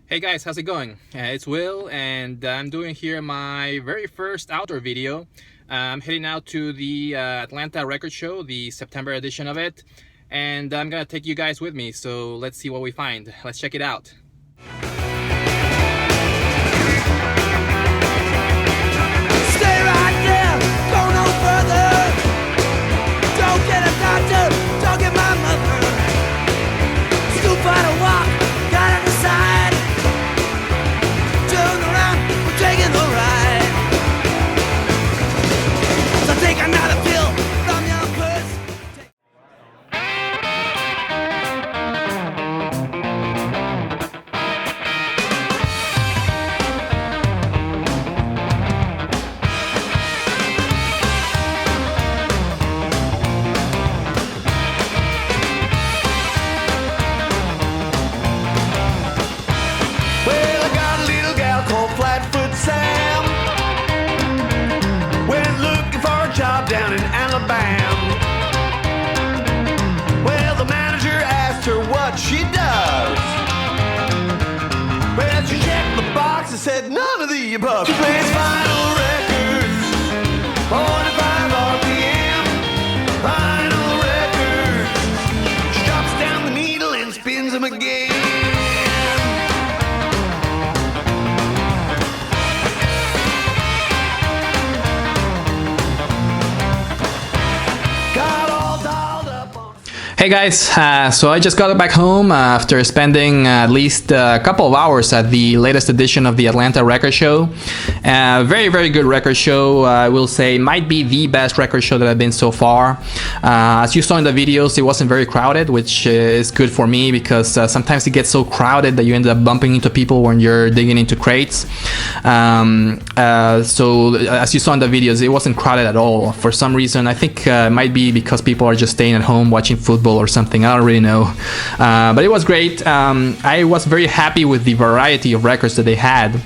Hey guys, how's it going? It's Will, and I'm doing here my very first outdoor video. I'm heading out to the Atlanta Record Show, the September edition of it, and I'm gonna take you guys with me, so let's see what we find. Let's check it out. Stay right there, go no further. Don't get a doctor, don't get my mother. Scoop out a walk, gotta decide. Turn around, we're taking the ride. So take another pill from your purse. Well, I got a little gal called Flatfoot Sam. Went looking for a job down in Alabama. Well, the manager asked her what she does. Well, she checked the box and said none of the above. She plays vinyl records, 45 RPM, vinyl records. She drops down the needle and spins them again. Got all dolled up on. Hey guys, so I just got back home after spending at least a couple of hours at the latest edition of the Atlanta Record Show. Very good record show. I will say might be the best record show that I've been so far. As you saw in the videos, it wasn't very crowded, which is good for me because sometimes it gets so crowded that you end up bumping into people when you're digging into crates. So as you saw in the videos, it wasn't crowded at all. For some reason, I think it might be because people are just staying at home watching football or something. I don't really know, but it was great. I was very happy with the variety of records that they had,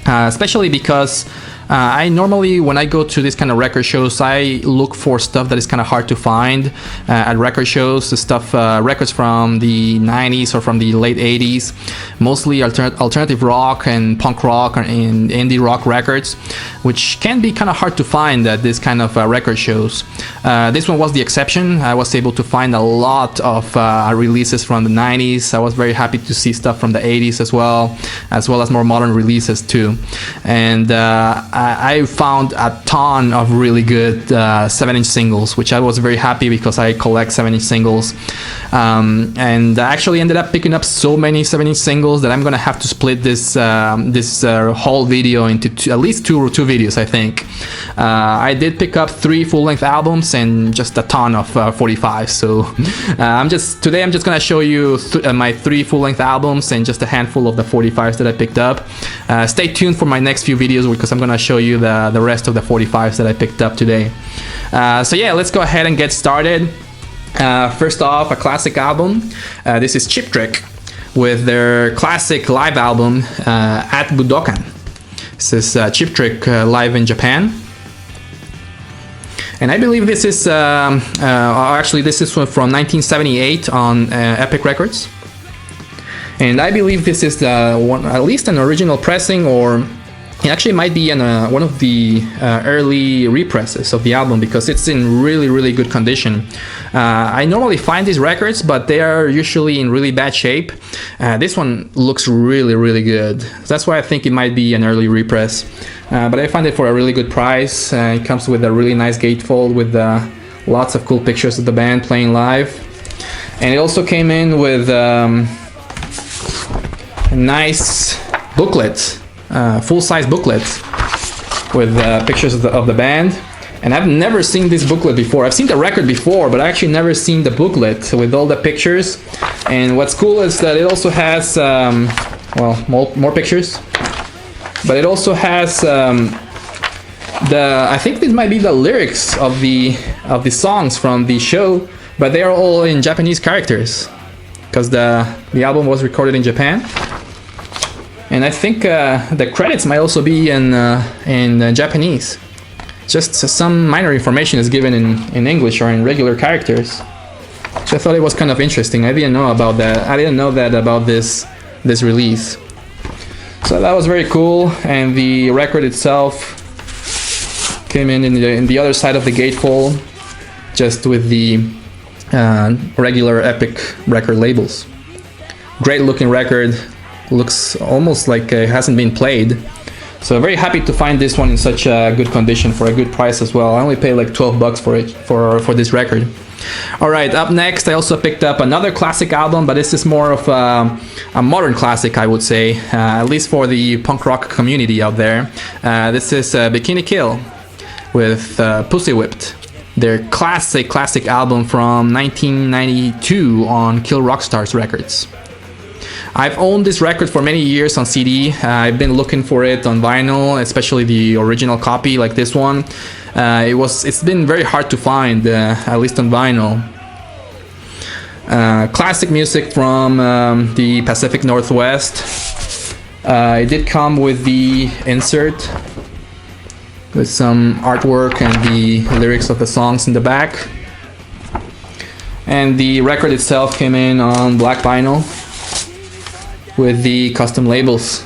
especially because I normally, when I go to these kind of record shows, I look for stuff that is kind of hard to find at record shows. Records from the 90s or from the late 80s, mostly alternative rock and punk rock and indie rock records, which can be kind of hard to find at this kind of record shows. This one was the exception. I was able to find a lot of releases from the 90s. I was very happy to see stuff from the 80s as well as more modern releases too. And I found a ton of really good 7-inch singles, which I was very happy because I collect 7-inch singles. And I actually ended up picking up so many 7-inch singles that I'm gonna have to split this whole video into at least two videos, I think. I did pick up 3 full-length albums and just a ton of 45s. So today I'm just gonna show you my 3 full-length albums and just a handful of the 45s that I picked up. Stay tuned for my next few videos because I'm gonna show you the rest of the 45s that I picked up today. So yeah, let's go ahead and get started. First off, a classic album. This is Chip Trick with their classic live album at Budokan. This is Chip Trick live in Japan. And I believe this is actually this is from 1978 on Epic Records. And I believe this is at least an original pressing, or it actually might be one of the early represses of the album because it's in really good condition. I normally find these records, but they are usually in really bad shape. This one looks really good. That's why I think it might be an early repress. But I found it for a really good price. It comes with a really nice gatefold with lots of cool pictures of the band playing live. And it also came in with a nice booklet. Full-size booklet with pictures of the band. And I've never seen this booklet before. I've seen the record before, but I actually never seen the booklet with all the pictures. And what's cool is that it also has more pictures, but it also has I think this might be the lyrics of the songs from the show, but they are all in Japanese characters because the album was recorded in Japan. And I think the credits might also be in Japanese. Just some minor information is given in English or in regular characters. So I thought it was kind of interesting. I didn't know about that. I didn't know that about this release. So that was very cool, and the record itself came in the other side of the gatefold, just with the regular Epic record labels. Great looking record, looks almost like it hasn't been played. So very happy to find this one in such a good condition for a good price as well. I only paid like 12 bucks for it, for this record. Alright, up next I also picked up another classic album, but this is more of a modern classic, I would say, at least for the punk rock community out there. This is Bikini Kill with Pussy Whipped, their classic album from 1992 on Kill Rock Stars Records. I've owned this record for many years on CD. I've been looking for it on vinyl, especially the original copy like this one. It's been very hard to find, at least on vinyl. Classic music from the Pacific Northwest. It did come with the insert with some artwork and the lyrics of the songs in the back. And the record itself came in on black vinyl with the custom labels.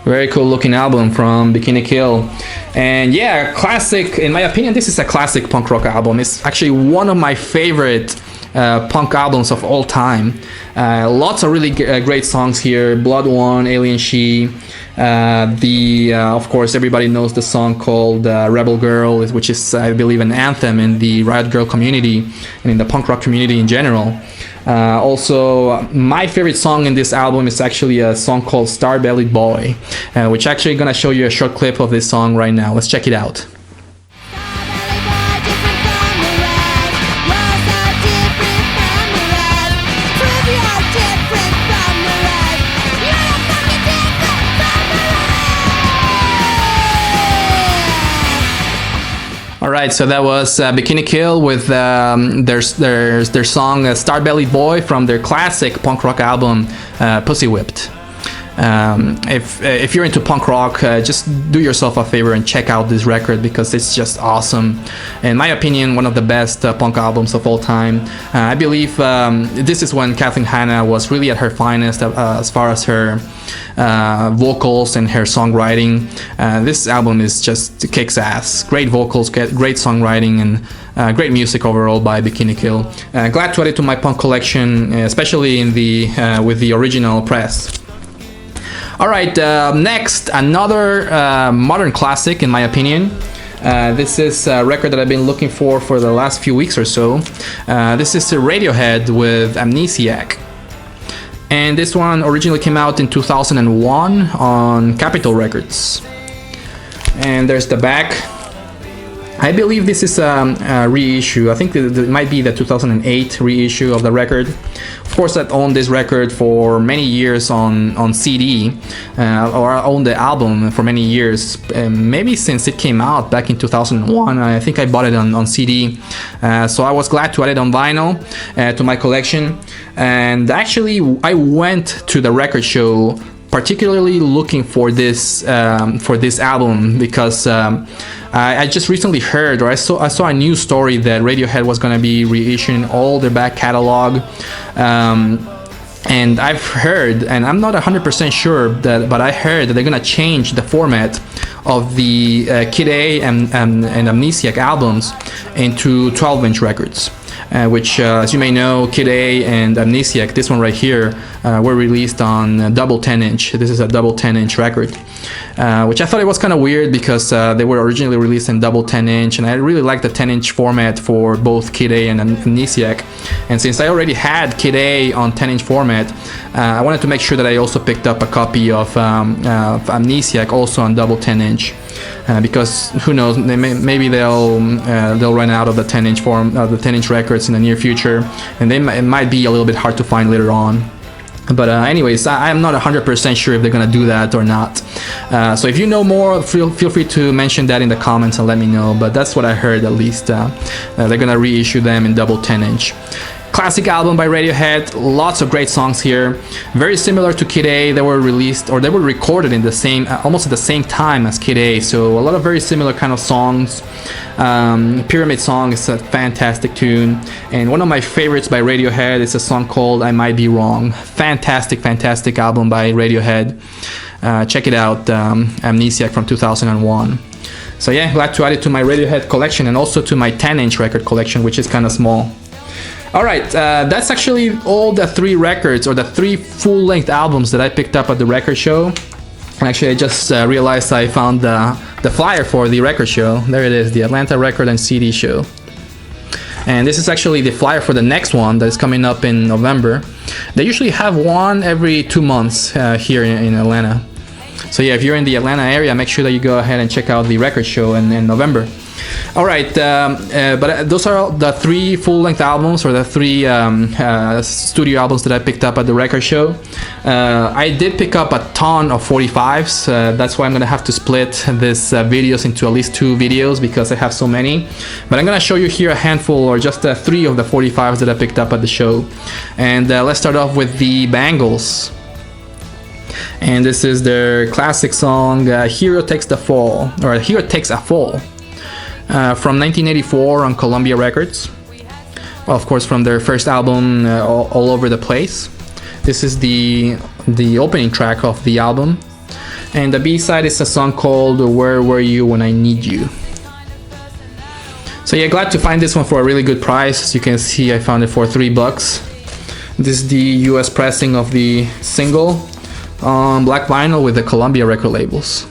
Very cool looking album from Bikini Kill. And yeah, classic, in my opinion, this is a classic punk rock album. It's actually one of my favorite punk albums of all time. Lots of really great songs here. Blood One, Alien She. Of course, everybody knows the song called Rebel Girl, which is, I believe, an anthem in the Riot Grrrl community and in the punk rock community in general. Also, my favorite song in this album is actually a song called Star Bellied Boy, which actually gonna show you a short clip of this song right now. Let's check it out. Alright, so that was Bikini Kill with their song Star Bellied Boy from their classic punk rock album Pussy Whipped. If you're into punk rock, just do yourself a favor and check out this record because it's just awesome. In my opinion, one of the best punk albums of all time. I believe this is when Kathleen Hanna was really at her finest as far as her vocals and her songwriting. This album is just kicks ass. Great vocals, great songwriting, and great music overall by Bikini Kill. Glad to add it to my punk collection, especially in with the original press. Alright, next, another modern classic in my opinion. This is a record that I've been looking for the last few weeks or so. This is Radiohead with Amnesiac. And this one originally came out in 2001 on Capitol Records. And there's the back. I believe this is a reissue. I think it might be the 2008 reissue of the record. Of course, I've owned this record for many years on CD, or I owned the album for many years, maybe since it came out back in 2001. I think I bought it on CD, so I was glad to add it on vinyl to my collection. And actually, I went to the record show particularly looking for this album because I just recently heard, or I saw a news story that Radiohead was going to be reissuing all their back catalog, and I've heard, and I'm not 100% sure but I heard that they're going to change the format of the Kid A and Amnesiac albums into 12-inch records. Which, as you may know, Kid A and Amnesiac, this one right here, were released on double 10-inch. This is a double 10-inch record, which I thought it was kind of weird because they were originally released in double 10-inch, and I really like the 10-inch format for both Kid A and Amnesiac. And since I already had Kid A on 10-inch format, I wanted to make sure that I also picked up a copy of Amnesiac also on double 10-inch. Because who knows, maybe they'll run out of the 10-inch the 10-inch records in the near future, and it might be a little bit hard to find later on. But anyways, I'm not 100% sure if they're gonna do that or not. So if you know more, feel free to mention that in the comments and let me know. But that's what I heard, at least. They're gonna reissue them in double 10-inch. Classic album by Radiohead, lots of great songs here. Very similar to Kid A, they were released, or they were recorded in the same, almost at the same time as Kid A, so a lot of very similar kind of songs. Pyramid Song is a fantastic tune, and one of my favorites by Radiohead is a song called I Might Be Wrong. Fantastic album by Radiohead. Check it out, Amnesiac from 2001. So yeah, glad to add it to my Radiohead collection and also to my 10-inch record collection, which is kind of small. Alright, that's actually all the 3 records, or the 3 full-length albums that I picked up at the record show. And actually, I just realized I found the flyer for the record show. There it is, the Atlanta Record and CD Show. And this is actually the flyer for the next one that is coming up in November. They usually have one every 2 months here in Atlanta. So yeah, if you're in the Atlanta area, make sure that you go ahead and check out the record show in November. Alright, but those are the 3 full-length albums, or the 3 studio albums that I picked up at the record show. I did pick up a ton of 45s, that's why I'm gonna have to split this videos into at least 2 videos, because I have so many. But I'm gonna show you here a handful, or just 3 of the 45s that I picked up at the show. And let's start off with the Bangles. And this is their classic song, Hero Takes the Fall, or Hero Takes a Fall, from 1984 on Columbia Records. Well, of course, from their first album, All Over the Place. This is the opening track of the album, and the B-side is a song called Where Were You When I Need You. So yeah, glad to find this one for a really good price. As you can see, I found it for $3. This is the US pressing of the single on black vinyl with the Columbia record labels.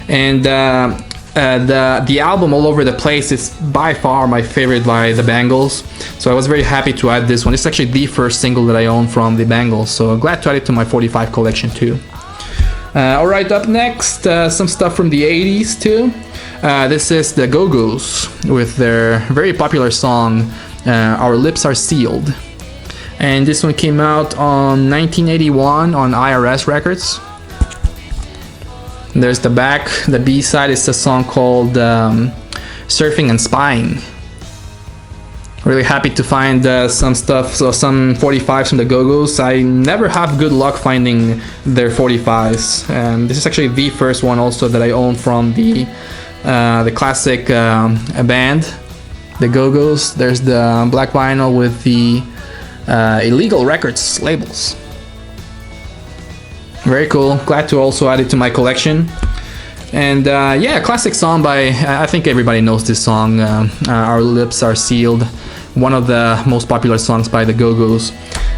And the album All Over the Place is by far my favorite by the Bangles, so I was very happy to add this one. It's actually the first single that I own from the Bangles, so I'm glad to add it to my 45 collection too. Alright, up next, some stuff from the 80s too. This is the Go-Go's with their very popular song Our Lips Are Sealed. And this one came out on 1981 on IRS Records. There's the back. The B-side is a song called Surfing and Spying. Really happy to find some stuff, so some 45s from the Go-Go's. I never have good luck finding their 45s. This is actually the first one also that I own from the classic band, the Go-Go's. There's the black vinyl with the Illegal Records labels. Very cool. Glad to also add it to my collection. And yeah, classic song by, I think everybody knows this song, Our Lips Are Sealed. One of the most popular songs by the Go-Go's.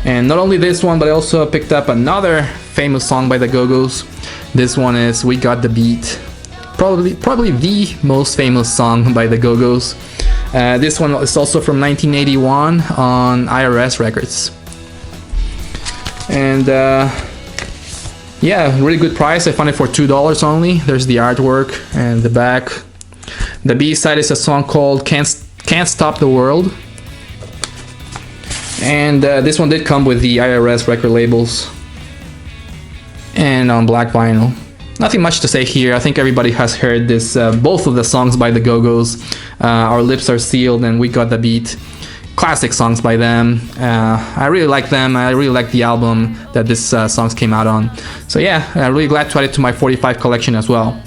And not only this one, but I also picked up another famous song by the Go-Go's. This one is We Got the Beat. Probably the most famous song by the Go-Go's. This one is also from 1981 on IRS Records. And yeah, really good price. I found it for $2 only. There's the artwork and the back. The B-side is a song called Can't Stop the World. And this one did come with the IRS record labels and on black vinyl. Nothing much to say here. I think everybody has heard this, both of the songs by the Go-Go's, Our Lips Are Sealed and We Got the Beat. Classic songs by them. I really like them. I really like the album that this songs came out on. So yeah, I'm really glad to add it to my 45 collection as well.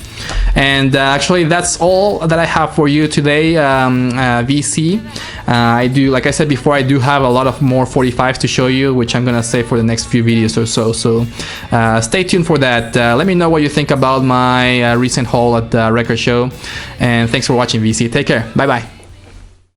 And actually, that's all that I have for you today, VC. I do, like I said before, I do have a lot of more 45s to show you, which I'm gonna save for the next few videos or so. So stay tuned for that. Let me know what you think about my recent haul at the record show. And thanks for watching, VC. Take care. Bye bye.